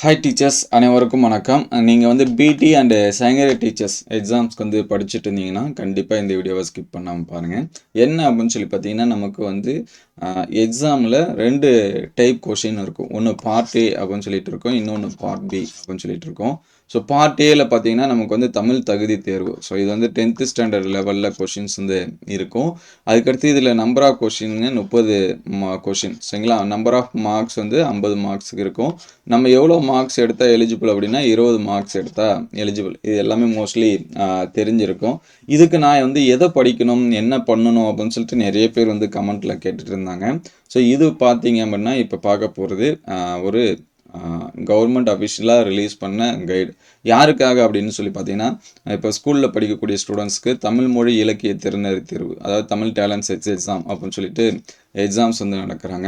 Hi teachers அனைவருக்கும் வணக்கம். நீங்கள் வந்து பிடி அண்டு செகண்டரி டீச்சர்ஸ் எக்ஸாம்ஸ்க்கு வந்து படிச்சுட்டு இருந்தீங்கன்னா கண்டிப்பாக இந்த வீடியோவை ஸ்கிப் பண்ணாமல் பாருங்கள். என்ன அப்படின்னு சொல்லி பார்த்தீங்கன்னா, நமக்கு வந்து எக்ஸாமில் 2 டைப் கொஷின் இருக்கும். ஒன்று பார்ட் ஏ அப்படின்னு சொல்லிட்டு இருக்கோம், இன்னொன்று பார்ட் பி அப்படின்னு சொல்லிட்டு இருக்கோம். ஸோ பார்ட் ஏல பார்த்தீங்கன்னா நமக்கு வந்து தமிழ் தகுதி தேர்வு. ஸோ இது வந்து 10th ஸ்டாண்டர்ட் லெவலில் கொஷின்ஸ் வந்து இருக்கும். அதுக்கடுத்து இதில் நம்பர் ஆஃப் கொஷினுங்க 30 கொஷின் சரிங்களா. நம்பர் ஆஃப் மார்க்ஸ் வந்து 50 மார்க்ஸுக்கு இருக்கும். நம்ம எவ்வளோ மார்க்ஸ் எடுத்தால் எலிஜிபிள் அப்படின்னா 20 மார்க்ஸ் எடுத்தால் எலிஜிபிள். இது எல்லாமே மோஸ்ட்லி தெரிஞ்சிருக்கும். இதுக்கு நான் வந்து எதை படிக்கணும், என்ன பண்ணணும் அப்படின்னு சொல்லிட்டு நிறைய பேர் வந்து கமெண்ட்டில் கேட்டுட்டு இருந்தாங்க. ஸோ இது பார்த்தீங்க அப்படின்னா இப்போ பார்க்க போகிறது ஒரு கவர்மெண்ட் அஃபிஷியலாக ரிலீஸ் பண்ண கைடு. யாருக்காக அப்படின்னு சொல்லி பார்த்தீங்கன்னா, இப்போ ஸ்கூலில் படிக்கக்கூடிய ஸ்டூடெண்ட்ஸ்க்கு தமிழ் மொழி இலக்கிய திறனறி தேர்வு, அதாவது தமிழ் டேலண்ட்ஸ் எக்ஸாம் அப்படின்னு சொல்லிட்டு எக்ஸாம்ஸ் வந்து நடக்கிறாங்க.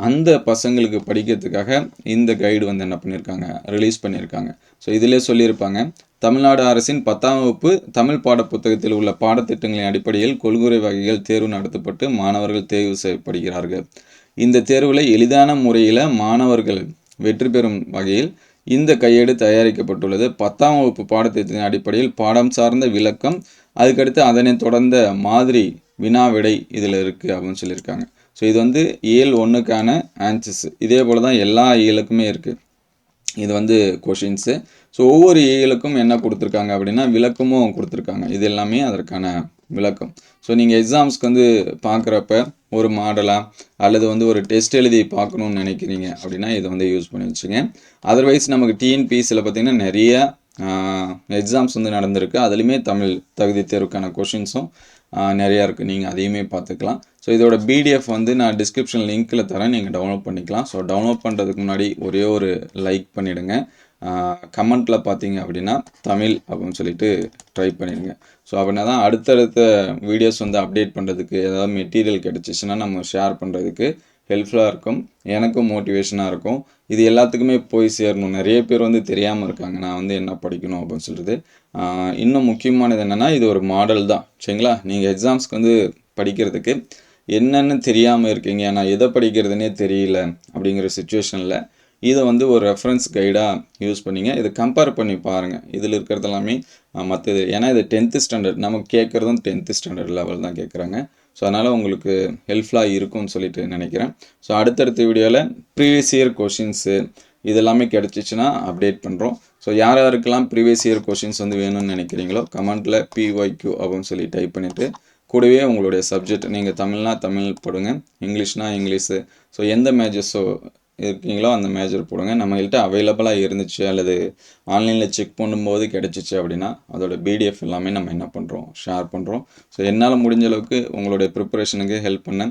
அந்த பசங்களுக்கு படிக்கிறதுக்காக இந்த கைடு வந்து என்ன பண்ணியிருக்காங்க, ரிலீஸ் பண்ணியிருக்காங்க. ஸோ இதிலே சொல்லியிருப்பாங்க, தமிழ்நாடு அரசின் 10ஆம் வகுப்பு தமிழ் பாட புத்தகத்தில் உள்ள பாடத்திட்டங்களின் அடிப்படையில் கொள்குறை வகைகள் தேர்வு நடத்தப்பட்டு மாணவர்கள் தேர்வு செய்யப்படுகிறார்கள். இந்த தேர்வில் எளிதான முறையில் மாணவர்கள் வெற்றி பெறும் வகையில் இந்த கையேடு தயாரிக்கப்பட்டுள்ளது. 10ஆம் வகுப்பு பாடத்திட்டத்தின் அடிப்படையில் பாடம் சார்ந்த விளக்கம், அதுக்கடுத்து அதனை தொடர்ந்த மாதிரி வினா விடை இதில் இருக்குது அப்படின்னு சொல்லியிருக்காங்க. ஸோ இது வந்து இயல் 1க்கான ஆன்சர்ஸ். இதே போல் தான் எல்லா இயலுக்குமே இருக்குது. இது வந்து கொஷின்ஸு. ஸோ ஒவ்வொரு இயலுக்கும் என்ன கொடுத்துருக்காங்க அப்படின்னா விளக்கமும் கொடுத்துருக்காங்க. இது எல்லாமே அதற்கான விளக்கம். ஸோ நீங்கள் எக்ஸாம்ஸ்க்கு வந்து பார்க்குறப்ப ஒரு மாடலாக அல்லது வந்து ஒரு டெஸ்ட் எழுதி பார்க்கணுன்னு நினைக்கிறீங்க அப்படின்னா இதை வந்து யூஸ் பண்ணி வச்சுங்க. அதர்வைஸ் நமக்கு டிஎன்பிஎஸ்சியில் பார்த்திங்கன்னா நிறைய எக்ஸாம்ஸ் வந்து நடந்திருக்கு. அதுலேயுமே தமிழ் தகுதி தேர்வுக்கான கொஷின்ஸும் நிறையா இருக்குது. நீங்கள் அதையுமே பார்த்துக்கலாம். ஸோ இதோட பிடிஎஃப் வந்து நான் டிஸ்கிரிப்ஷன் லிங்க்கில் தரேன், நீங்கள் டவுன்லோட் பண்ணிக்கலாம். ஸோ டவுன்லோட் பண்ணுறதுக்கு முன்னாடி ஒரே ஒரு லைக் பண்ணிவிடுங்க. கமெண்ட்டில் பார்த்தீங்க அப்படின்னா தமிழ் அப்படின்னு சொல்லிட்டு ட்ரை பண்ணிடுங்க. ஸோ அப்படின்னா தான் அடுத்தடுத்த வீடியோஸ் வந்து அப்டேட் பண்ணுறதுக்கு, ஏதாவது மெட்டீரியல் கிடச்சிச்சின்னா நம்ம ஷேர் பண்ணுறதுக்கு ஹெல்ப்ஃபுல்லாக இருக்கும், எனக்கும் மோட்டிவேஷனாக இருக்கும். இது எல்லாத்துக்குமே போய் சேரணும். நிறைய பேர் வந்து தெரியாமல் இருக்காங்க, நான் வந்து என்ன படிக்கணும் அப்படின்னு சொல்கிறது. இன்னும் முக்கியமானது என்னென்னா, இது ஒரு மாடல் தான் சரிங்களா. நீங்கள் எக்ஸாம்ஸ்க்கு வந்து படிக்கிறதுக்கு என்னென்னு தெரியாமல் இருக்கீங்க, நான் எதை படிக்கிறதுனே தெரியல அப்படிங்கிற சுச்சுவேஷனில் இதை வந்து ஒரு ரெஃபரன்ஸ் கைடாக யூஸ் பண்ணிங்க. இதை கம்பேர் பண்ணி பாருங்கள். இதில் இருக்கிறது எல்லாமே மற்றது, ஏன்னா இது 10th ஸ்டாண்டர்ட், நமக்கு கேட்குறதும் 10th ஸ்டாண்டர்ட் லெவல் தான் கேட்குறாங்க. ஸோ அதனால் உங்களுக்கு ஹெல்ப்ஃபுல்லாக இருக்கும்னு சொல்லிட்டு நினைக்கிறேன். ஸோ அடுத்தடுத்த வீடியோவில் ப்ரீவியஸ் இயர் கொஷின்ஸு இதெல்லாமே கிடச்சிச்சின்னா அப்டேட் பண்ணுறோம். ஸோ யார் யாருக்கெல்லாம் ப்ரீவியஸ் இயர் கொஷின்ஸ் வந்து வேணும்னு நினைக்கிறீங்களோ கமெண்ட்டில் PYQ அப்படின்னு சொல்லி டைப் பண்ணிவிட்டு கூடவே உங்களுடைய சப்ஜெக்ட், நீங்கள் தமிழ்னா தமிழ் போடுங்க, இங்கிலீஷ்னா இங்கிலீஷு, ஸோ எந்த மேஜர்ஸோ இருக்கீங்களோ அந்த மேஜர் போடுங்க. நம்மகிட்ட அவைலபிளாக இருந்துச்சு அல்லது ஆன்லைனில் செக் பண்ணும்போது கிடச்சிச்சு அப்படின்னா அதோட பிடிஎஃப் எல்லாமே நம்ம என்ன பண்ணுறோம், ஷேர் பண்ணுறோம். ஸோ என்னால் முடிஞ்ச அளவுக்கு உங்களுடைய ப்ரிப்பரேஷனுக்கு ஹெல்ப் பண்ண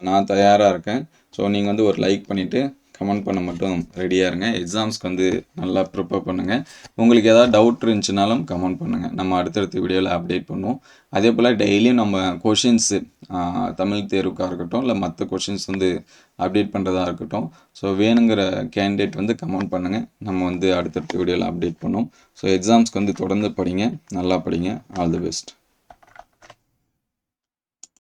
நான் தயாராக இருக்கேன். ஸோ நீங்கள் வந்து ஒரு லைக் பண்ணிவிட்டு கமெண்ட் பண்ண மட்டும் ரெடியாக இருங்க. எக்ஸாம்ஸ்க்கு வந்து நல்லா ப்ரிப்பேர் பண்ணுங்கள். உங்களுக்கு ஏதாவது டவுட் இருந்துச்சுனாலும் கமெண்ட் பண்ணுங்கள், நம்ம அடுத்தடுத்த வீடியோவில் அப்டேட் பண்ணுவோம். அதே போல் டெய்லியும் நம்ம கொஷின்ஸு தமிழ் தேர்வுக்காக இருக்கட்டும் இல்லை மற்ற கொஷின்ஸ் வந்து அப்டேட் பண்ணுறதா இருக்கட்டும், ஸோ வேணுங்கிற கேண்டிடேட் வந்து கமெண்ட் பண்ணுங்கள், நம்ம வந்து அடுத்தடுத்த வீடியோவில் அப்டேட் பண்ணுவோம். ஸோ எக்ஸாம்ஸ்க்கு வந்து தொடர்ந்து படிங்க, நல்லா படிங்க. All the best.